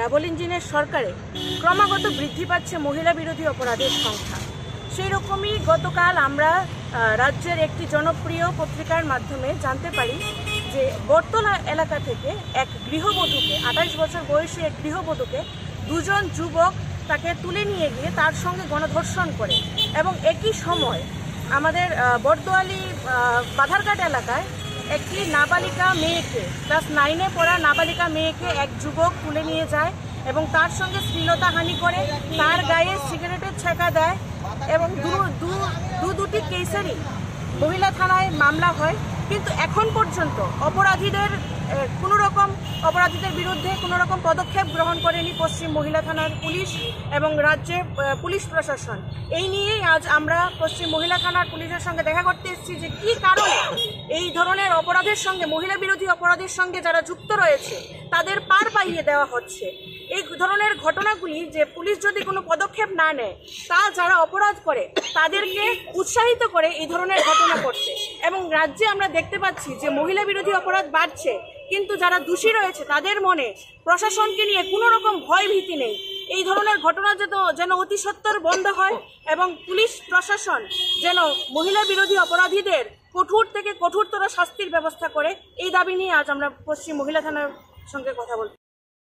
Double ইঞ্জিনের সরকারে ক্রমাগত বৃদ্ধি পাচ্ছে মহিলা বিরোধী অপরাধের সংখ্যা। সেই রকমই গতকাল আমরা রাজ্যের একটি জনপ্রিয় পত্রিকার মাধ্যমে জানতে পারি যে বটতলা এলাকা থেকে এক গৃহবধূকে, 28 বছর বয়সী এক গৃহবধূকে দুজন যুবক তাকে তুলে নিয়ে গিয়ে তার সঙ্গে গণধর্ষণ করে এবং একই সময় আমাদের বটদোয়ালি বাধারঘাট এলাকায় একটি নাবালিকা মেয়েকে, ক্লাস 9-এ পড়া নাবালিকা মেয়েকে এক যুবক তুলে নিয়ে যায় এবং তার সঙ্গে শ্লীলতাহানি করে, তার গায়ে সিগারেটের ছেঁকা দেয় এবং দুটি কেসেরই মহিলা থানায় মামলা হয়। কিন্তু এখন পর্যন্ত অপরাধীদের বিরুদ্ধে কোনো রকম পদক্ষেপ গ্রহণ করেনি পশ্চিম মহিলা থানার পুলিশ এবং রাজ্যের পুলিশ প্রশাসন। এই নিয়েই আজ আমরা পশ্চিম মহিলা থানার পুলিশের সঙ্গে দেখা করতে এসেছি যে কী কারণে এই ধরনের অপরাধের সঙ্গে, মহিলা বিরোধী অপরাধের সঙ্গে যারা যুক্ত রয়েছে তাদের পার পাইয়ে দেওয়া হচ্ছে। এই ধরনের ঘটনাগুলি যে পুলিশ যদি কোনো পদক্ষেপ না নেয়, তা যারা অপরাধ করে তাদেরকে উৎসাহিত করে এই ধরনের ঘটনা করতে। এবং রাজ্যে আমরা দেখতে পাচ্ছি যে মহিলা বিরোধী অপরাধ বাড়ছে, কিন্তু যারা দোষী রয়েছে তাদের মনে প্রশাসনকে নিয়ে কোনো রকম ভয় ভীতি নেই। এই ধরনের ঘটনা যেন অতি সত্বর বন্ধ হয় এবং পুলিশ প্রশাসন যেন মহিলা বিরোধী অপরাধীদের কঠোর থেকে কঠোরতর শাস্তির ব্যবস্থা করে, এই দাবি নিয়ে আজ আমরা পশ্চিম মহিলা থানার সঙ্গে কথা বলব।